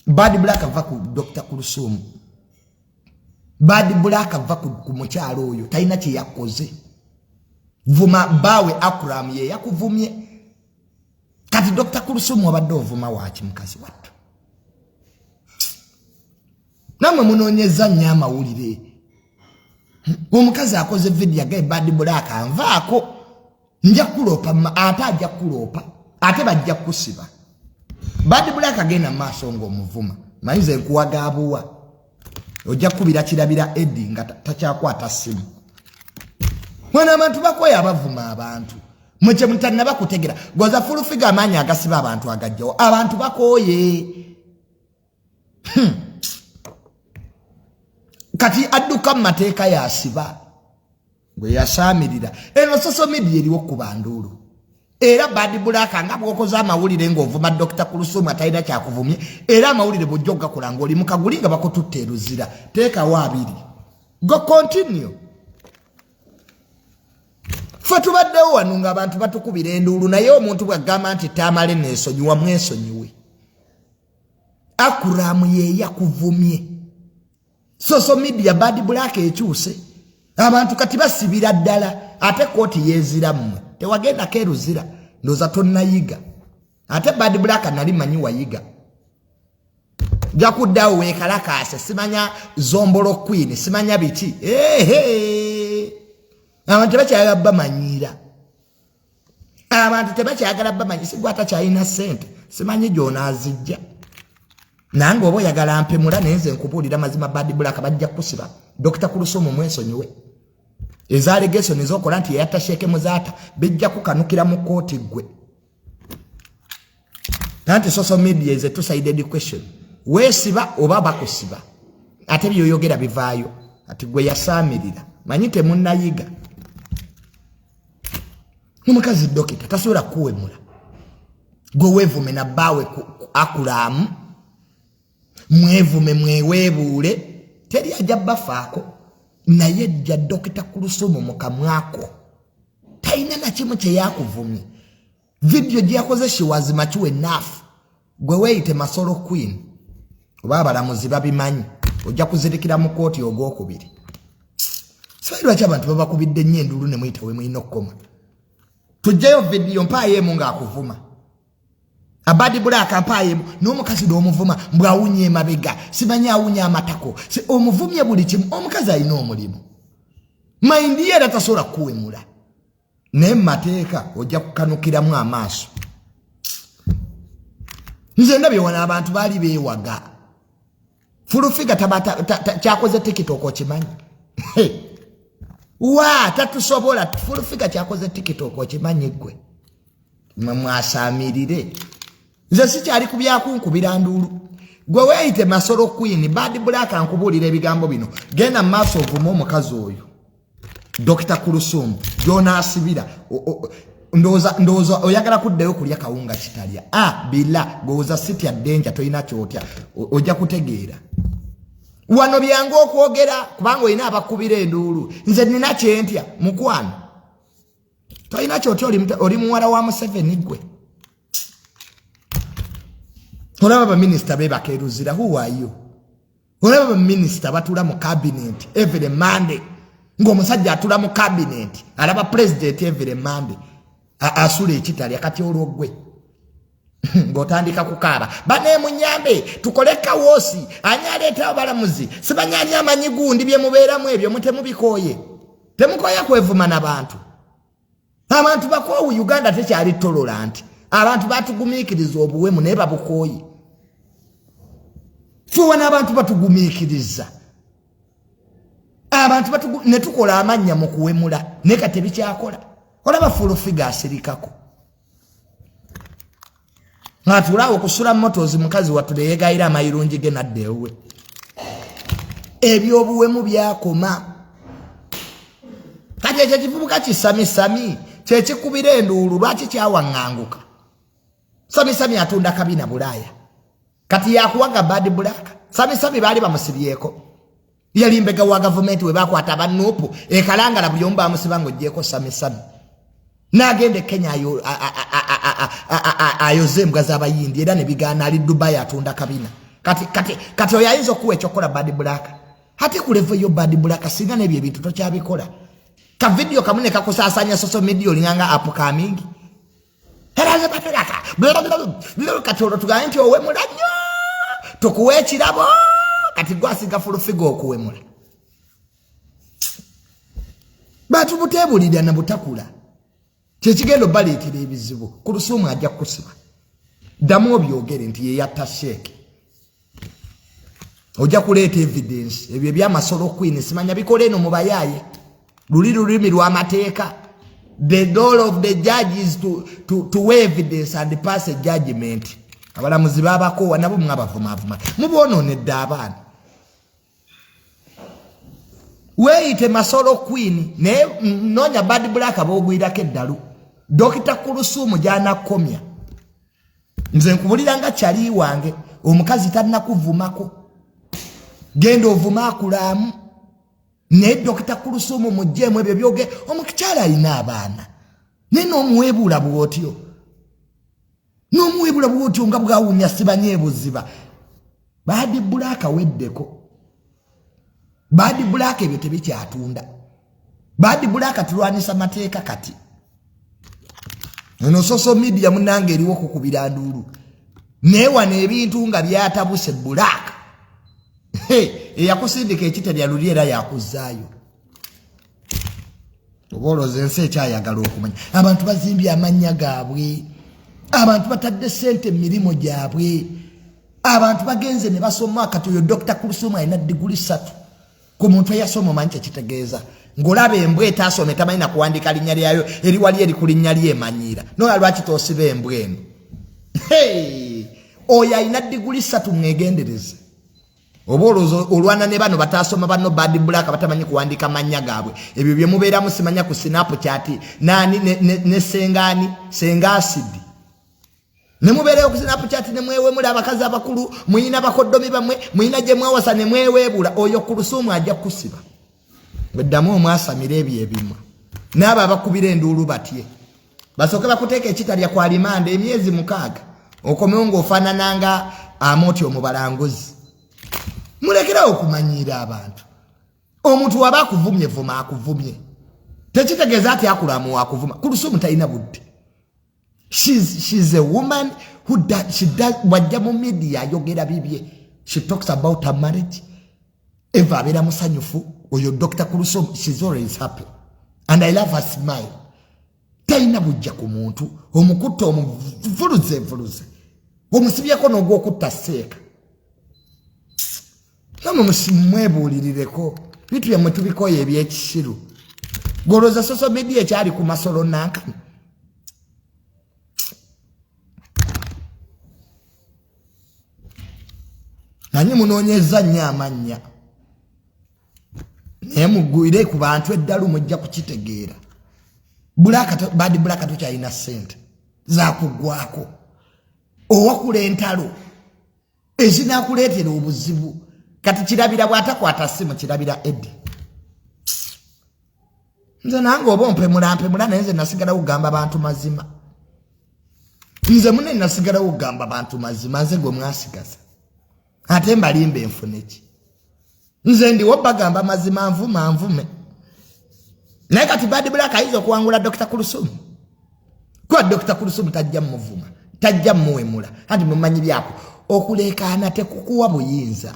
Badblack ava ku Dr. Kuluthum. Badblack ava ku mukyalo oyo talina kye yakoze. Vuma bawe Akram ye yakuvumye. Kati Dr. Kuluthum wabadde ovuma waki mukazi wattu. Namwe munonyeza nnyo amawulire. Omukazi akoze video agaye Badblack anvaako. Nja kulopa ate ajja kulopa. Ate bajja kusiba. Badblack agenda maaso ng'omuvuma. Mayize nkuwaga abuwa. Ojja kubira kirabira Eddie nga takyakwata ssimu. Mwana abantu bakoya abavuma abantu. Mweche mutanna bakutegera. Goza fulufiga amanya agasiba abantu agajjawo. Abantu bakoye. Kati adduka mateeka yasiba. Gwe yasamirira. Eno social media eriwo ku bandulu. Era Badblack nga bwokoza amawulire ng'ovuma Dr. Kuluthum atayina kyakuvumye. Era amawulire bw'ojja kulanga oli mukagulinga bakututte eruzira. Teeka waabiri. Go continue. Fatubaddewo wano nga abantu batukubira enduulu naye omuntu bw'agamba nti taamale neesonyiwa mwesonyiwe. Akuramu ye yakuvumye. Social media Badblack ekyuse. Abantu kati basibira ddala ate kooti yeezirammwe. Tewagenda keruzira ndoza tonnayiga. Ate Badblack nali manyi wayiga. Jakuddawo weekalakaase simanya zombolo queen simanya biti. Abantu tebakyagala bamanyira. Abantu tebakyagala bamanyira sigwata kyalina ssente simanyi gy'onaazijja. Nange oba oyagala mpemula nenze nkubuulira mazima Badblack bajja kusiba. Dr. Kuluthum mwesonyiwe. Eza allegation ezokola nti yatasheeke muzaata bijja kukanukira mu kooti gwe. Nanti social media is a two-sided question. Weesiba oba bakusiba. Ate byoyogera bivaayo. Ati gwe yasaamirira. Manyi temunnayiga. Omukazi dokita tasobola kuwemula. Gwe weevume na bbaawe Akuramu. Mwevume mweweebuule. Teri ajja bafaako. Naye jja Dr. Kuluthum mukamwako. Taina na kimu kye yakuvumye. Video gye yakoze she was mature enough. Gwe weeyite Masolo Queen. Oba abalamuzi babimanyi. Ojja kuzirikira mu kooti ogwokubiri. Simanyi lwaki abantu babakubidde nnyo enduulu ne muyita we mulina okukoma. Tujjayo video mpaayemu ng'akuvuma. Badblack ampaayemu n'omukazi n'omuvuma mbwawunye emabega simanyi awunya amatako omuvumye buli kimu omukazi alina omulimu mayindi era tasobola kuwemula naye mu mateeka ojja kukanukiramu amaaso. Nze ndabye wano abantu baali beewaga. Fulufiga kyakoze TikTok okimanyi. Wa tatusobola Fulufiga kyakoze TikTok okimanyi gwe. Mwasaamirire. Nze sikyali kubyakunkubira nduulu. Gwe weeyite Masolo Queen Badblack ankubuulira ebigambo bino. Genda mu maaso ovuma omukazi oyo Dr. Kuluthum gy'onaasibira. Ndowooza oyagala kuddayo kulya kawunga kitalya. Bila gwoza sitya ddenja toyina kyotya. Ojja kutegeera. Wano byangu okwogera kubanga olina abakubira enduulu. Nze nina kyentya mukwano. Toyina kyotya oli muwala wa Museveni gwe. Olaba baminister bebaka eruzira. Who are you? Olaba baminister batula mu cabinet every Monday. Ng'omusajja atula mu cabinet alaba president every Monday. Asula ekitali akati olw'ogwe. Ng'otandika kukaaba. Bane munyambe tukole kawoosi ani aleeta abalamuzi simanyi ani amanyi gundi bye mubeeramu ebyo mutemubikooye. Temukooya kwevuma n'abantu. Abantu bakoowu Uganda tekyali tolerant. Abantu batugumiikiriza obuwemu naye babukooye. Fuwa n'abantu batugumiikiriza. Abantu ne tukola amannya mu kuwemula naye kati tebikyakola. Olaba Fulufiga asirikako. Ngatulaawo okusula motozi mukazi watule yeegayira amayirungi ge nadde ewe. Ebyobuwemu byakoma. Kati ekyo kivubuka kisamisami kyekikubira enduulu lwaki kyawaŋŋanguka. Samisami atunda kabina Bulaaya. Kati yakuwaga Badblack. Samisami baali bamusibyeko. Yali mbega wa gavumenti we bakwata abanupu ekalangala buli omu bamusiba ng'oggyeko Samisami. N'agenda e Kenya ayoze embwa z'abayindi era ne bigaana ali Dubai atunda kabina. kati oyayinza okuwa ekyokola Badblack ate ku level yo Badblack singa n'ebyo ebintu tokyabikola ka video kamune kakusaasanya social media olinganga upcoming heraze Badblack kati olwo tugaye nti owemula nnyo tukuwa ekirabo kati gwasiga fulufigo okuwemula batu butebulira na butakula kyekigendo baleetera ebizibu Kuluthum ajja kusiba ddamu obyogere nti ye yatta Sheikh ojja kuleeta evidence ebyo ebyamasolo queen simanya bikole eno mu bayaye lulimi lw'amateeka the goal of the judge is to weigh evidence and pass a judgment abalamuzi babakoowa nabo mwabavumavuma muboononedde abaana weeyite masolo queen naye noonya Badblack boogwirako eddalu Dr. Kuluthum gy'anakomya nze nkubulira nga kyali wange omukazi tannakuvumako genda ovuma akulaamu naye Dr. Kuluthum mujjeemu ebyo byoge omukyala alina abaana naye n'omuweebuula bw'otyo nga bwawunya sibanye buziba Badblack weddeko Badblack ebyo tebikyatunda Badblack tulwanisa mateeka kati eno social media munange eriwo kukubira nduulu neewana ebintu nga byatabuse Black eyakusindika ekitali aluli era yakuzaayo oboloza ensi ekyayagala okumanya abantu bazimbye amannya gaabwe abantu batadde sente emirimu gyabwe abantu bagenze ne basoma kati oyo Dr. Kuluthum alina diguli 3 ku muntu eyasoma omanyi kyekitegeeza ng'olaba embwa etaasoma tamanyi na kuwandiika linnya lyayo eri wali eri ku linnya lyemanyiira nola lwaki toosiba embwa eno oyo alina diguli 3 mwegendereze oba olwana ne bano bataasoma bano Badblack batamanyi kuwandiika mannya gaabwe ebyo bye mubeeramu simanya ku Snapchat naani ne senga asidi ne mubeereyo ku Snapchat ne mwewemula abakazi abakulu muyina bakoddomi bamwe muyina gye mwawasa ne mweweebula oyo Kuluthum ajja kusiba beddamu omwasamira ebyo ebimu n'abo abakubira enduulu batye basooke bakuteeka ekitalya kwa limande emyezi 6 okomewo ng'ofaanananga Amooti omubalanguzi mulekerawo okumanyiira abantu omuntu waba akuvumye vuma akuvumye tekitegeeza ati akulamu akuvuma Kuluthum talina budde she's a woman who does wajja mu media ayogera bibye she talks about her marriage eva abeera musanyufu oyo Dr. Kuluthum she's always happy and I love her smile talina bujja ku muntu omukutta omuvuluze omusibyeko n'ogwokutta seeka namwe musimwebuulirireko bitu byammwe tubikoye ebyekisiru goloza social media ekyali ku masolo nankani nanyi munoonyeza nnyo amannya naye mugwire ku bantu eddalu mujja kukitegeera Badblack tokyalina ssente zakugwako owakula entalo ezinakuleetera obuzibu kati kirabira bwatakwata ssimu kirabira Eddie nze nange oba mpemula naye nze nasigala kugamba abantu mazima nze munene nasigala kugamba abantu mazima nze gwe mwasigaza ate mbalimba enfune ki nze ndiwo bagamba mazima nvume naye kati Badblack ayinza okuwangula Dr. Kuluthum kuba Dr. Kuluthum tajja muvuma tajja muwemula anti mumanyi byako okuleekaana tekukuwa buyinza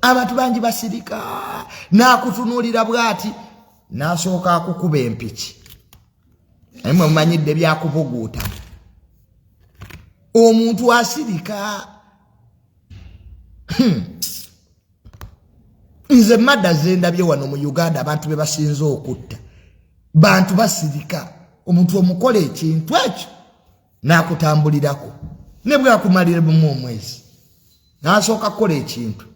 abantu bangi basirika nakutunuulira bwati nasooka akukuba empiki naye mumanyidde byakubuguuta omuntu asirika nze madda zendabye wano mu Uganda abantu be basinze okutta bantu basirika omuntu omukola ekintu ekyo nakutambulirako ne bwakumalira mu omwezi nasooka kukola ekintu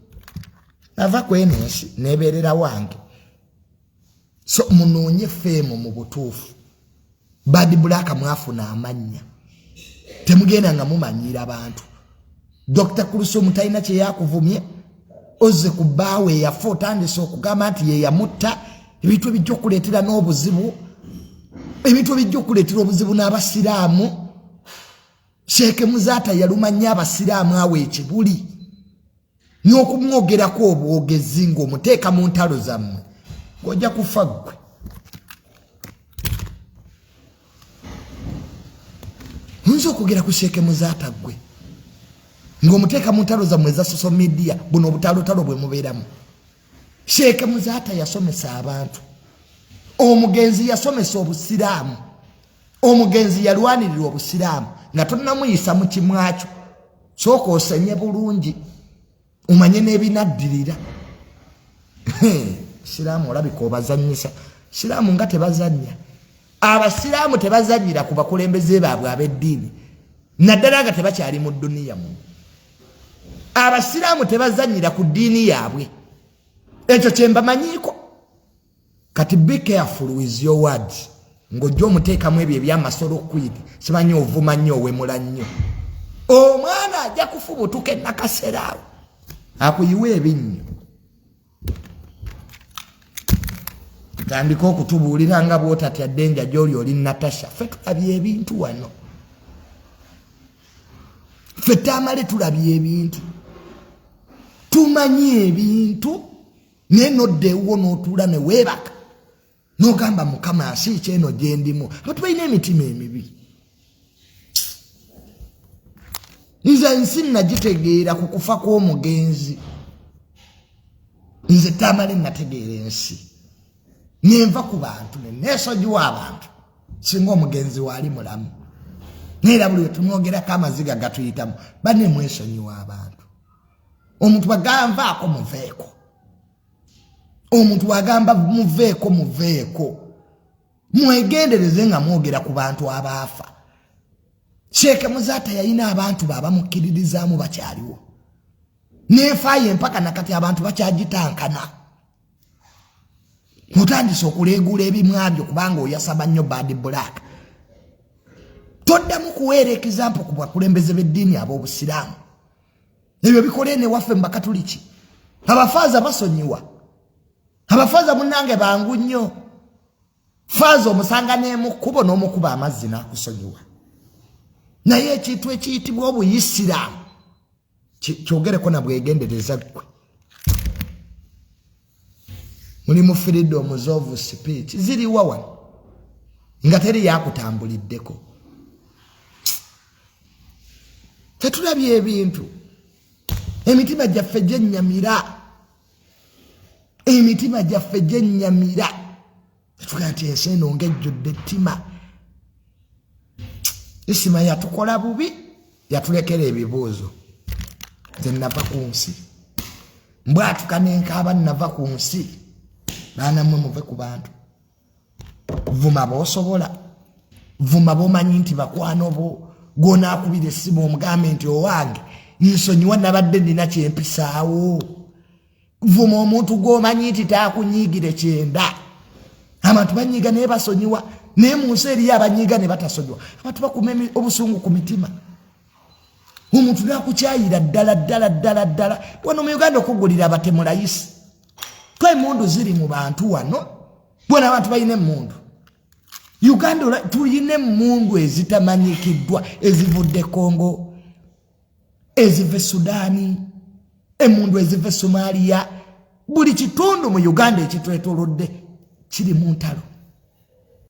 nava kweno ensi nebeerera wange so munoonye feemu mu butuufu Badblack mwafuna amannya temugenda nga mumanyiira abantu Dr. Kuluthum talina kye yakuvumye ozze ku bbaawe yafa otandise okugamba nti ye yamutta ebintu ebijja okuleetera n'obuzibu ebintu ebijja okuleetera obuzibu n'abasiraamu Sheikh Muzaata yalumanya abasiraamu awo ekibuli n'okumwogerako obwogezi ng'omuteeka mu ntalo zammwe ng'ojja kufa ggwe. Oyinza okwogera ku Sheikh Muzaata ggwe ng'omuteeka mu ntalo zammwe eza social media buno obutalotalo bwe mubeeramu. Sheikh Muzaata yasomesa abantu. Omugenzi yasomesa obusiraamu. Omugenzi yalwanirira obusiraamu nga tonnamuyisa mu kimwakyo. Sooka osenye bulungi umanye n'ebinaddirira. Siraamu olabika obazannyisa. Siraamu nga tebazannya. Abasiraamu tebazannyira ku bakulembeze baabwe ab'eddiini naddala nga tebakyali mu dduniya muno. Abasiraamu tebazannyira ku ddiini yaabwe. Ekyo kye mbamanyiiko. Kati be careful with your words. Ng'ojja omuteekamu ebyo ebyamasolo kwiri simanyi ovuma nnyo owemula nnyo. Omwana ajja kufubutuka ennakaseraawo akuyiwa ebinnyo. Tandika okutubuulira nga bw'otatya ddenja gy'oli oli Natasha. Ffe tulabye ebintu wano. Ffe Tamale tulabye ebintu. Tumanyi ebintu naye nodda ewuwo n'otuula ne weebaka n'ogamba Mukama nsi kyeno gye ndimu. Abantu balina emitima emibi. Nze ensi nagitegeera ku kufa kw'omugenzi. Nze Tamale nategeera ensi. Nenva ku bantu neesonyiwa abantu singa omugenzi waali mulamu. Neera buli tumwogerako amaziga gatuyitamu banne mwesonyiwa abantu. Omuntu baganvaako muveeko. Omuntu wagamba muveeko muveeko. Mwegendereze nga mwogera ku bantu abaafa. Sheikh Muzaata yalina abantu babamukkiririzaamu bakyaliwo. Neefaayo empaka nakati abantu bakyagitankana. Mutandise okuleegula ebimwabyo kubanga oyasaba nnyo Badblack. Toddamu kuweera ekizampo ku bakulembeze b'eddiini ab'obusiraamu. Ebyo bikole ne waffe mbakatuliki. Abafaaza basonyiwa. Abafaaza munnange bangu nnyo. Faaza omusanga n'emukkubo n'omukuba amazzi n'akusonyiwa. Naye ekintu ekiyitibwa obuyisiraamu kyogereko na bwegendereza ggwe. Mulimu freedom of speech ziriwa wano nga teri yakutambuliddeko. Tetulabye ebintu. Emitima gyaffe gyennyamira. Emitima gyaffe gyennyamira. Tetugaa nti ensi eno ng'ejjudde ettima. Isima yatukola bubi yatulekera ebibuuzo. Nze nava ku nsi. Mbwatuka n'enkaaba nava ku nsi. Baana mmwe muve ku bantu. Vuma b'osobola. Vuma b'omanyi nti bakwano bo. Gw'onaakubira essimu omugambe nti owange nsonyiwa nabadde nnina kyempisaawo. Vuma omuntu gw'omanyi nti taakunyiigire kyenda. Abantu banyiiga naye basonyiwa. Naye mu nsi eriyo abanyiiga ne batasonyiwa. Abantu bakuma obusungu ku mitima. Omuntu n'akukyayira ddala. Wano mu Uganda okugulira abatemu layisi. Twa emmundu ziri mu bantu wano. Bona abantu balina emmundu. Uganda tulina emmundu ezitamanyikiddwa ezivudde Congo, ezive Sudaani, emmundu ezive Somalia. Buli kitundu mu Uganda ekitwetoolodde kiri mu ntalo.